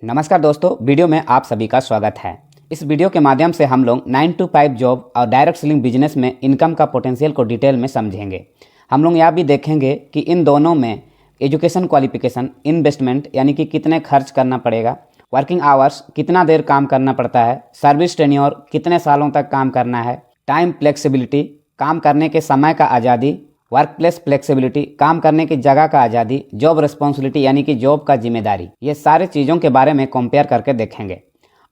नमस्कार दोस्तों, वीडियो में आप सभी का स्वागत है। इस वीडियो के माध्यम से हम लोग 9 to 5 जॉब और डायरेक्ट सेलिंग बिजनेस में इनकम का पोटेंशियल को डिटेल में समझेंगे। हम लोग यह भी देखेंगे कि इन दोनों में एजुकेशन क्वालिफिकेशन, इन्वेस्टमेंट यानी कि कितने खर्च करना पड़ेगा, वर्किंग आवर्स कितना देर काम करना पड़ता है, सर्विस टेन्योर कितने सालों तक काम करना है, टाइम फ्लेक्सिबिलिटी काम करने के समय का आज़ादी, वर्क प्लेस फ्लेक्सिबिलिटी काम करने की जगह का आज़ादी, जॉब रिस्पॉन्सिबिलिटी यानी कि जॉब का जिम्मेदारी, ये सारे चीज़ों के बारे में कंपेयर करके देखेंगे।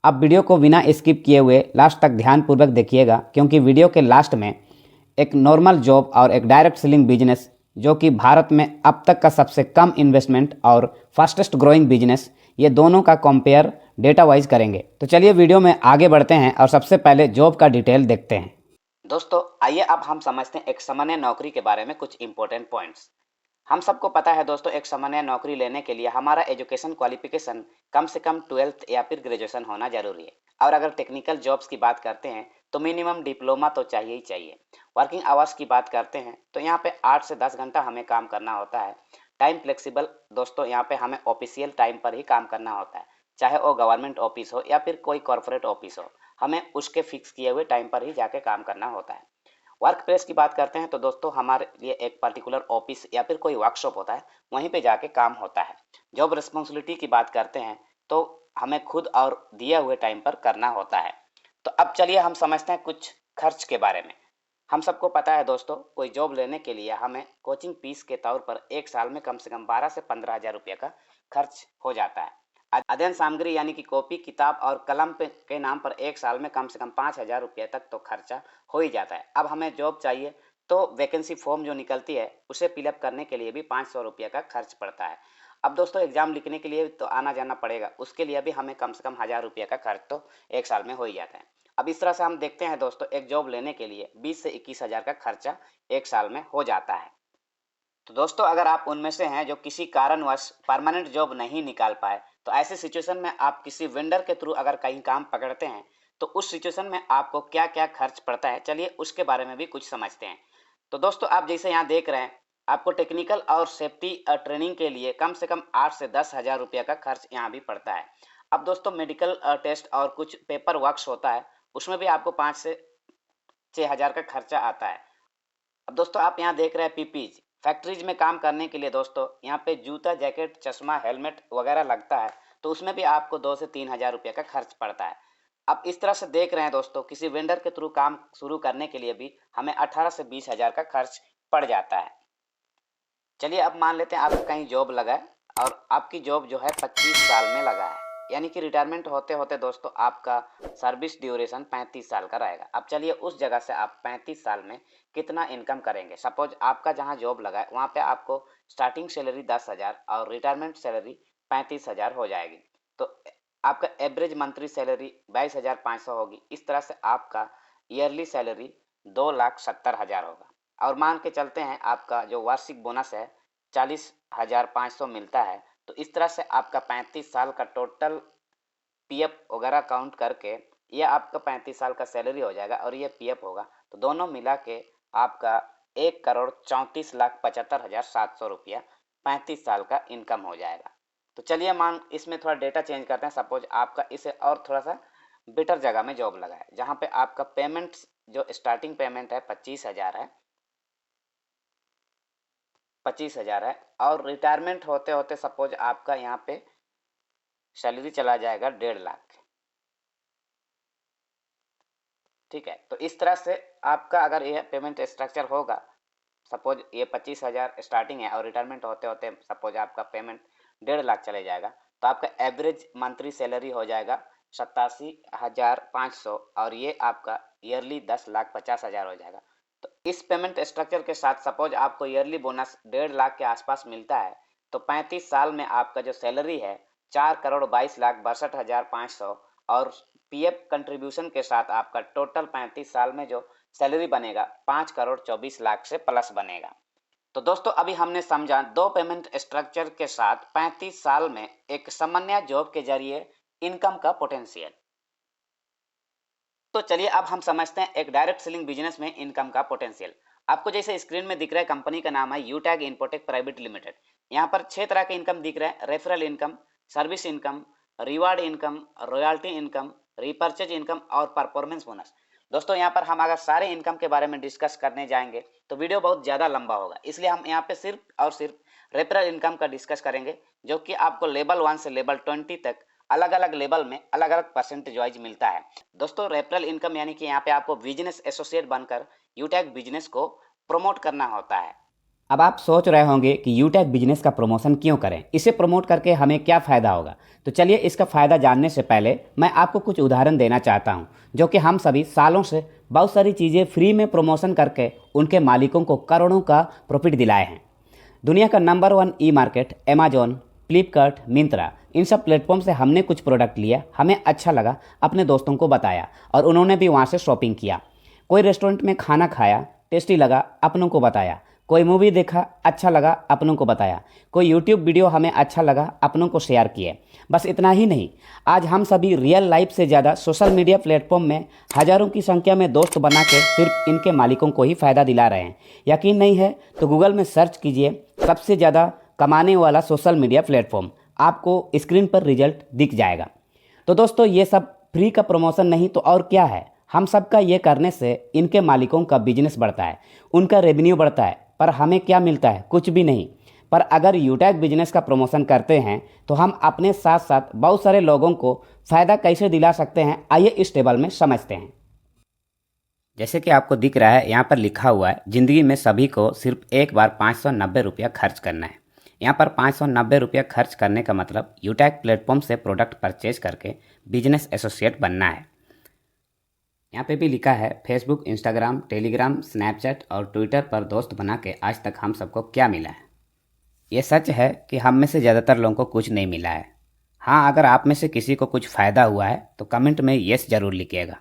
अब वीडियो को बिना स्किप किए हुए लास्ट तक ध्यानपूर्वक देखिएगा, क्योंकि वीडियो के लास्ट में एक नॉर्मल जॉब और एक डायरेक्ट सेलिंग बिजनेस, जो कि भारत में अब तक का सबसे कम इन्वेस्टमेंट और फास्टेस्ट ग्रोइंग बिजनेस, ये दोनों का कंपेयर डेटा वाइज करेंगे। तो चलिए वीडियो में आगे बढ़ते हैं और सबसे पहले जॉब का डिटेल देखते हैं। दोस्तों आइए अब हम समझते हैं एक सामान्य नौकरी के बारे में कुछ इंपॉर्टेंट पॉइंट्स। हम सबको पता है दोस्तों, एक सामान्य नौकरी लेने के लिए हमारा एजुकेशन क्वालिफिकेशन कम से कम 12th या फिर ग्रेजुएशन होना जरूरी है। और अगर टेक्निकल जॉब्स की बात करते हैं तो मिनिमम डिप्लोमा तो चाहिए ही चाहिए। वर्किंग आवर्स की बात करते हैं तो यहाँ पे 8 से 10 घंटा हमें काम करना होता है। टाइम फ्लेक्सिबल दोस्तों, यहाँ पे हमें ऑफिशियल टाइम पर ही काम करना होता है, चाहे वो गवर्नमेंट ऑफिस हो या फिर कोई कॉर्पोरेट ऑफिस हो, हमें उसके फिक्स किए हुए टाइम पर ही जाके काम करना होता है। वर्क प्लेस की बात करते हैं तो दोस्तों हमारे लिए एक पर्टिकुलर ऑफिस या फिर कोई वर्कशॉप होता है, वहीं पे जाके काम होता है। जॉब रिस्पॉन्सिबिलिटी की बात करते हैं तो हमें खुद और दिए हुए टाइम पर करना होता है। तो अब चलिए हम समझते हैं कुछ खर्च के बारे में। हम सबको पता है दोस्तों, कोई जॉब लेने के लिए हमें कोचिंग फीस के तौर पर एक साल में कम से कम 12 से 15 हज़ार रुपये का खर्च हो जाता है। अध्ययन सामग्री यानी कि कॉपी किताब और कलम के नाम पर एक साल में कम से कम 5 हज़ार रुपये तक तो खर्चा हो ही जाता है। अब हमें जॉब चाहिए तो वैकेंसी फॉर्म जो निकलती है उसे फिलअप करने के लिए भी 500 रुपये का खर्च पड़ता है। अब दोस्तों एग्जाम लिखने के लिए तो आना जाना पड़ेगा, उसके लिए भी हमें कम से कम 1000 रुपये का खर्च तो एक साल में हो ही जाता है। अब इस तरह से हम देखते हैं दोस्तों, एक जॉब लेने के लिए 20 से 21 हज़ार का खर्चा एक साल में हो जाता है। तो दोस्तों अगर आप उनमें से हैं जो किसी कारणवश परमानेंट जॉब नहीं निकाल पाए, तो ऐसे सिचुएशन में आप किसी वेंडर के थ्रू अगर कहीं काम पकड़ते हैं तो उस सिचुएशन में आपको क्या क्या खर्च पड़ता है, चलिए उसके बारे में भी कुछ समझते हैं। तो दोस्तों आप जैसे यहाँ देख रहे हैं, आपको टेक्निकल और सेफ्टी ट्रेनिंग के लिए कम से कम 8 से 10 हज़ार रुपये का खर्च यहाँ भी पड़ता है। अब दोस्तों मेडिकल टेस्ट और कुछ पेपर वर्क्स होता है, उसमें भी आपको 5 से 6 हज़ार का खर्चा आता है। अब दोस्तों आप यहाँ देख रहे हैं पीपीज, फैक्ट्रीज में काम करने के लिए दोस्तों यहाँ पे जूता, जैकेट, चश्मा, हेलमेट वगैरह लगता है, तो उसमें भी आपको 2 से 3 हज़ार रुपये का खर्च पड़ता है। अब इस तरह से देख रहे हैं दोस्तों, किसी वेंडर के थ्रू काम शुरू करने के लिए भी हमें 18 से 20 हज़ार का खर्च पड़ जाता है। चलिए अब मान लेते हैं आपको कहीं जॉब लगा है और आपकी जॉब जो है 25 साल में लगा है, यानी कि रिटायरमेंट होते होते दोस्तों आपका सर्विस ड्यूरेशन 35 साल का रहेगा। अब चलिए उस जगह से आप 35 साल में कितना इनकम करेंगे। सपोज आपका जहां जॉब लगा है वहां पे आपको स्टार्टिंग सैलरी 10 हज़ार और रिटायरमेंट सैलरी 35 हज़ार हो जाएगी, तो आपका एवरेज मंथली सैलरी 22,500 होगी। इस तरह से आपका ईयरली सैलरी 2,70,000 होगा। और मान के चलते हैं आपका जो वार्षिक बोनस है 40,500 मिलता है, तो इस तरह से आपका 35 साल का टोटल पीएफ वगैरह काउंट करके ये आपका 35 साल का सैलरी हो जाएगा और ये पीएफ होगा, तो दोनों मिला के आपका 1,34,75,700 रुपया 35 साल का इनकम हो जाएगा। तो चलिए मान इसमें थोड़ा डेटा चेंज करते हैं। सपोज आपका इसे और थोड़ा सा बेटर जगह में जॉब लगा है, जहाँ पे आपका पेमेंट जो स्टार्टिंग पेमेंट है 25 हज़ार है, 25 हज़ार है, और रिटायरमेंट होते होते सपोज आपका यहाँ पे सैलरी चला जाएगा 1.5 लाख। ठीक है, तो इस तरह से आपका अगर यह पेमेंट स्ट्रक्चर होगा, सपोज ये 25 हज़ार स्टार्टिंग है और रिटायरमेंट होते होते सपोज आपका पेमेंट 1.5 लाख चले जाएगा, तो आपका एवरेज मंथली सैलरी हो जाएगा 87,500 और ये आपका ईयरली 10,50,000 हो जाएगा। तो इस पेमेंट स्ट्रक्चर के साथ सपोज आपको ईयरली बोनस 1.5 लाख के आसपास मिलता है, तो 35 साल में आपका जो सैलरी है 4,22,62,500 और पीएफ कंट्रीब्यूशन के साथ आपका टोटल 35 साल में जो सैलरी बनेगा 5,24,00,000 से प्लस बनेगा। तो दोस्तों अभी हमने समझा दो पेमेंट स्ट्रक्चर के साथ 35 साल में एक सामान्य जॉब के जरिए इनकम का पोटेंशियल। तो चलिए अब हम समझते हैं एक डायरेक्ट सेलिंग बिजनेस में इनकम का पोटेंशियल। आपको जैसे स्क्रीन में दिख रहा है, कंपनी का नाम है यूटैग इन्फोटेक प्राइवेट लिमिटेड। यहाँ पर 6 तरह के इनकम दिख रहे हैं: referral income, service income, reward income, royalty income, repurchase income और परफॉर्मेंस बोनस। दोस्तों यहाँ पर हम अगर सारे इनकम के बारे में डिस्कस करने जाएंगे तो वीडियो बहुत ज़्यादा लंबा होगा, इसलिए हम यहाँ पे सिर्फ और सिर्फ रेफरल इनकम का डिस्कस करेंगे, जो कि आपको लेवल 1 से लेवल 20 तक अलग अलग लेवल में अलग अलग परसेंटेज वाइज मिलता है। दोस्तों रेफरल इनकम यानी कि यहाँ पे आपको बिजनेस एसोसिएट बनकर यूटैग बिजनेस को प्रमोट करना होता है। अब आप सोच रहे होंगे कि यूटैग बिजनेस का प्रमोशन क्यों करें, इसे प्रमोट करके हमें क्या फ़ायदा होगा। तो चलिए इसका फ़ायदा जानने से पहले मैं आपको कुछ उदाहरण देना चाहता हूं, जो कि हम सभी सालों से बहुत सारी चीज़ें फ्री में प्रमोशन करके उनके मालिकों को करोड़ों का प्रॉफिट दिलाए हैं। दुनिया का नंबर 1 ई मार्केट अमेजॉन, फ्लिपकार्ट, मिंत्रा, इन सब प्लेटफॉर्म से हमने कुछ प्रोडक्ट लिया, हमें अच्छा लगा, अपने दोस्तों को बताया और उन्होंने भी वहाँ से शॉपिंग किया। कोई रेस्टोरेंट में खाना खाया, टेस्टी लगा, अपनों को बताया। कोई मूवी देखा, अच्छा लगा, अपनों को बताया। कोई यूट्यूब वीडियो हमें अच्छा लगा, अपनों को शेयर किए। बस इतना ही नहीं, आज हम सभी रियल लाइफ से ज़्यादा सोशल मीडिया प्लेटफॉर्म में हज़ारों की संख्या में दोस्त बना के सिर्फ इनके मालिकों को ही फ़ायदा दिला रहे हैं। यकीन नहीं है तो गूगल में सर्च कीजिए सबसे ज़्यादा कमाने वाला सोशल मीडिया प्लेटफॉर्म, आपको स्क्रीन पर रिजल्ट दिख जाएगा। तो दोस्तों ये सब फ्री का प्रमोशन नहीं तो और क्या है। हम सबका ये करने से इनके मालिकों का बिजनेस बढ़ता है, उनका रेवेन्यू बढ़ता है, पर हमें क्या मिलता है? कुछ भी नहीं। पर अगर यूटैग बिजनेस का प्रमोशन करते हैं तो हम अपने साथ साथ बहुत सारे लोगों को फ़ायदा कैसे दिला सकते हैं, आइए इस टेबल में समझते हैं। जैसे कि आपको दिख रहा है यहाँ पर लिखा हुआ है, ज़िंदगी में सभी को सिर्फ एक बार 590 रुपया खर्च करना है। यहाँ पर 590 रुपया खर्च करने का मतलब यूटैग प्लेटफॉर्म से प्रोडक्ट परचेज करके बिजनेस एसोसिएट बनना है। यहाँ पे भी लिखा है फेसबुक, इंस्टाग्राम, टेलीग्राम, स्नैपचैट और ट्विटर पर दोस्त बना के आज तक हम सबको क्या मिला है। ये सच है कि हम में से ज़्यादातर लोगों को कुछ नहीं मिला है। हाँ, अगर आप में से किसी को कुछ फ़ायदा हुआ है तो कमेंट में येस ज़रूर लिखिएगा।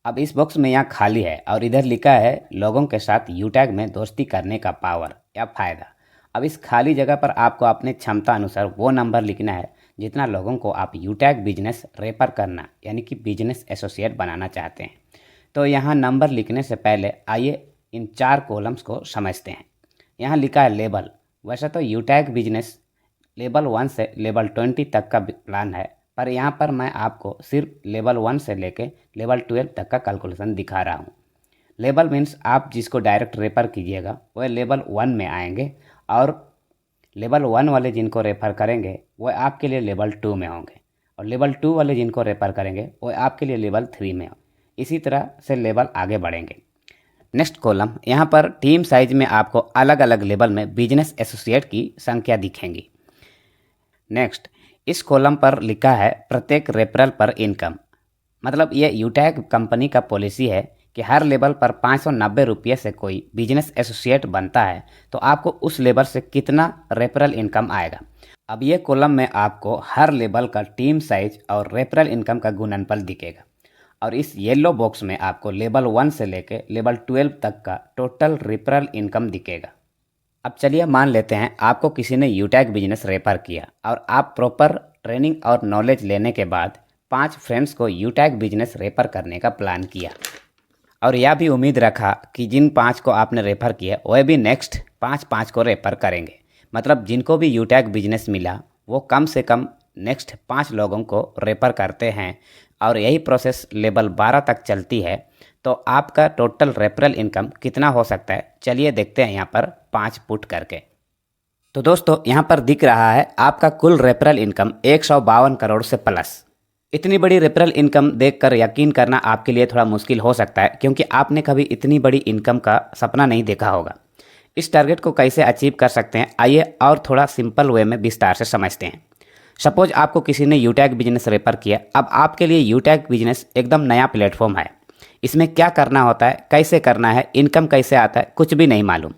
अब इस बॉक्स में यहाँ खाली है और इधर लिखा है लोगों के साथ यूटैग में दोस्ती करने का पावर या फ़ायदा। अब इस खाली जगह पर आपको अपने क्षमता अनुसार वो नंबर लिखना है जितना लोगों को आप यूटैग बिजनेस रेफर करना यानी कि बिजनेस एसोसिएट बनाना चाहते हैं। तो यहाँ नंबर लिखने से पहले आइए इन 4 कॉलम्स को समझते हैं। यहाँ लिखा है लेवल। वैसे तो यूटैग बिजनेस लेवल 1 से लेवल 20 तक का प्लान है, पर यहाँ पर मैं आपको सिर्फ लेवल 1 से लेके लेवल 12 तक का कैलकुलेशन दिखा रहा हूँ। लेवल मीन्स आप जिसको डायरेक्ट रेफर कीजिएगा वह लेवल 1 में आएंगे और लेवल 1 वाले जिनको रेफ़र करेंगे वो आपके लिए लेवल 2 में होंगे और लेवल 2 वाले जिनको रेफ़र करेंगे वो आपके लिए लेवल 3 में होंगे। इसी तरह से लेवल आगे बढ़ेंगे। नेक्स्ट कॉलम, यहाँ पर टीम साइज में आपको अलग अलग लेवल में बिजनेस एसोसिएट की संख्या दिखेंगी। नेक्स्ट, इस कॉलम पर लिखा है प्रत्येक रेफरल पर इनकम। मतलब ये यूटैग कंपनी का पॉलिसी है कि हर लेवल पर 590 रुपये से कोई बिजनेस एसोसिएट बनता है तो आपको उस लेवल से कितना रेफरल इनकम आएगा। अब ये कॉलम में आपको हर लेवल का टीम साइज और रेफरल इनकम का गुणनफल दिखेगा और इस येलो बॉक्स में आपको लेवल 1 से लेकर लेवल 12 तक का टोटल रेफरल इनकम दिखेगा। अब चलिए मान लेते हैं आपको किसी ने यूटैग बिजनेस रेफर किया और आप प्रॉपर ट्रेनिंग और नॉलेज लेने के बाद 5 फ्रेंड्स को यूटैग बिजनेस रेफर करने का प्लान किया और यह भी उम्मीद रखा कि जिन 5 को आपने रेफ़र किया वह भी नेक्स्ट 5 को रेफ़र करेंगे। मतलब जिनको भी यूटैग बिजनेस मिला वो कम से कम नेक्स्ट 5 लोगों को रेफ़र करते हैं और यही प्रोसेस लेवल 12 तक चलती है। तो आपका टोटल रेफरल इनकम कितना हो सकता है, चलिए देखते हैं यहाँ पर 5 पुट करके। तो दोस्तों यहाँ पर दिख रहा है आपका कुल रेफरल इनकम 152 करोड़ से प्लस। इतनी बड़ी रेफरल इनकम देखकर यकीन करना आपके लिए थोड़ा मुश्किल हो सकता है क्योंकि आपने कभी इतनी बड़ी इनकम का सपना नहीं देखा होगा। इस टारगेट को कैसे अचीव कर सकते हैं, आइए और थोड़ा सिंपल वे में विस्तार से समझते हैं। सपोज आपको किसी ने यूटैग बिजनेस रेफर किया। अब आपके लिए यूटैग बिजनेस एकदम नया प्लेटफॉर्म है। इसमें क्या करना होता है, कैसे करना है, इनकम कैसे आता है, कुछ भी नहीं मालूम।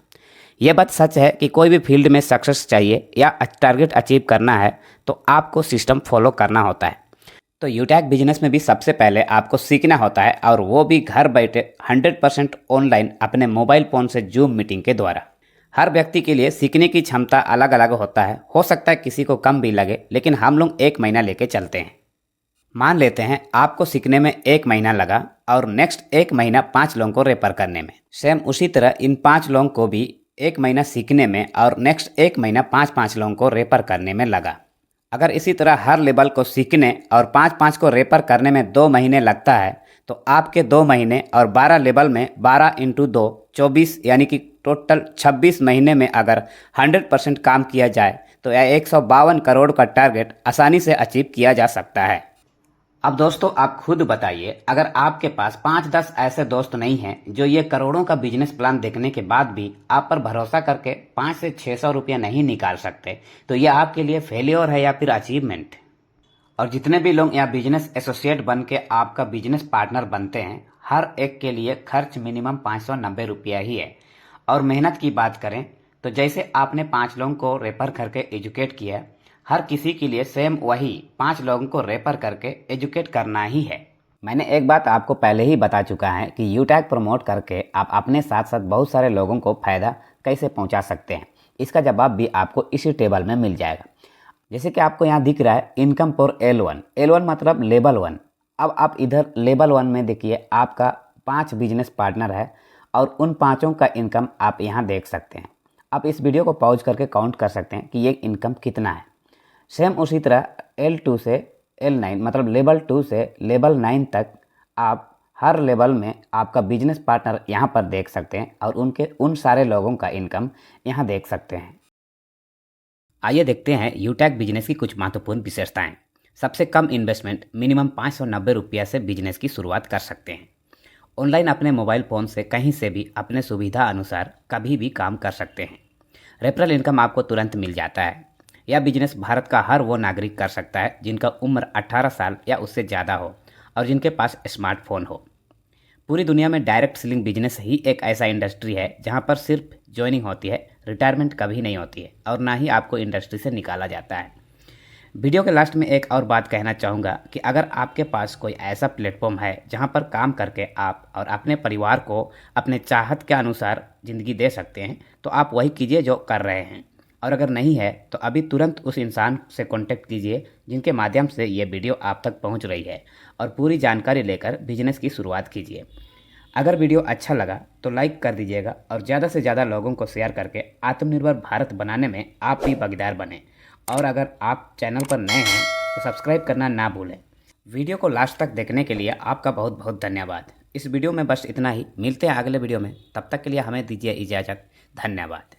यह बात सच है कि कोई भी फील्ड में सक्सेस चाहिए या टारगेट अचीव करना है तो आपको सिस्टम फॉलो करना होता है। तो यूटैग बिजनेस में भी सबसे पहले आपको सीखना होता है और वो भी घर बैठे 100% ऑनलाइन अपने मोबाइल फ़ोन से जूम मीटिंग के द्वारा। हर व्यक्ति के लिए सीखने की क्षमता अलग अलग होता है, हो सकता है किसी को कम भी लगे, लेकिन हम लोग 1 महीना लेके चलते हैं। मान लेते हैं आपको सीखने में 1 महीना लगा और नेक्स्ट 1 महीना 5 लोगों को रेफर करने में। सेम उसी तरह इन 5 लोगों को भी 1 महीना सीखने में और नेक्स्ट 1 महीना 5 लोगों को रेफर करने में लगा। अगर इसी तरह हर लेवल को सीखने और 5-5 को रेपर करने में 2 महीने लगता है तो आपके 2 महीने और 12 लेवल में 12 इंटू 2 24 यानी कि टोटल 26 महीने में अगर 100% काम किया जाए तो यह 152 करोड़ का टारगेट आसानी से अचीव किया जा सकता है। अब दोस्तों आप खुद बताइए, अगर आपके पास 5-10 ऐसे दोस्त नहीं हैं जो ये करोड़ों का बिजनेस प्लान देखने के बाद भी आप पर भरोसा करके 500 से 600 रुपया नहीं निकाल सकते, तो ये आपके लिए फेलियर है या फिर अचीवमेंट। और जितने भी लोग यहाँ बिजनेस एसोसिएट बन के आपका बिजनेस पार्टनर बनते हैं, हर एक के लिए खर्च मिनिमम 590 रुपया ही है। और मेहनत की बात करें तो जैसे आपने 5 लोगों को रेफर करके एजुकेट किया, हर किसी के लिए सेम वही 5 लोगों को रेफर करके एजुकेट करना ही है। मैंने एक बात आपको पहले ही बता चुका है कि यूटैग प्रमोट करके आप अपने साथ साथ बहुत सारे लोगों को फ़ायदा कैसे पहुंचा सकते हैं। इसका जवाब भी आपको इसी टेबल में मिल जाएगा। जैसे कि आपको यहाँ दिख रहा है इनकम फॉर L1 मतलब लेवल 1। अब आप इधर लेवल 1 में देखिए आपका 5 बिजनेस पार्टनर है और उन 5 का इनकम आप यहाँ देख सकते हैं। आप इस वीडियो को पॉज करके काउंट कर सकते हैं कि ये इनकम कितना है। सेम उसी तरह L2 से L9 मतलब लेवल 2 से लेवल 9 तक आप हर लेवल में आपका बिजनेस पार्टनर यहाँ पर देख सकते हैं और उन सारे लोगों का इनकम यहाँ देख सकते हैं। आइए देखते हैं यूटैग बिजनेस की कुछ महत्वपूर्ण विशेषताएं। सबसे कम इन्वेस्टमेंट मिनिमम 590 रुपया से बिजनेस की शुरुआत कर सकते हैं। ऑनलाइन अपने मोबाइल फ़ोन से कहीं से भी अपने सुविधा अनुसार कभी भी काम कर सकते हैं। रेफरल इनकम आपको तुरंत मिल जाता है। यह बिजनेस भारत का हर वो नागरिक कर सकता है जिनका उम्र 18 साल या उससे ज़्यादा हो और जिनके पास स्मार्टफोन हो। पूरी दुनिया में डायरेक्ट सेलिंग बिजनेस ही एक ऐसा इंडस्ट्री है जहां पर सिर्फ ज्वाइनिंग होती है, रिटायरमेंट कभी नहीं होती है और ना ही आपको इंडस्ट्री से निकाला जाता है। वीडियो के लास्ट में एक और बात कहना चाहूँगा कि अगर आपके पास कोई ऐसा प्लेटफॉर्म है जहां पर काम करके आप और अपने परिवार को अपने चाहत के अनुसार ज़िंदगी दे सकते हैं तो आप वही कीजिए जो कर रहे हैं। और अगर नहीं है तो अभी तुरंत उस इंसान से कांटेक्ट कीजिए जिनके माध्यम से ये वीडियो आप तक पहुंच रही है और पूरी जानकारी लेकर बिजनेस की शुरुआत कीजिए। अगर वीडियो अच्छा लगा तो लाइक कर दीजिएगा और ज़्यादा से ज़्यादा लोगों को शेयर करके आत्मनिर्भर भारत बनाने में आप भी भागीदार बने। और अगर आप चैनल पर नए हैं तो सब्सक्राइब करना ना भूलें। वीडियो को लास्ट तक देखने के लिए आपका बहुत बहुत धन्यवाद। इस वीडियो में बस इतना ही। मिलते हैं अगले वीडियो में, तब तक के लिए हमें दीजिए इजाज़त। धन्यवाद।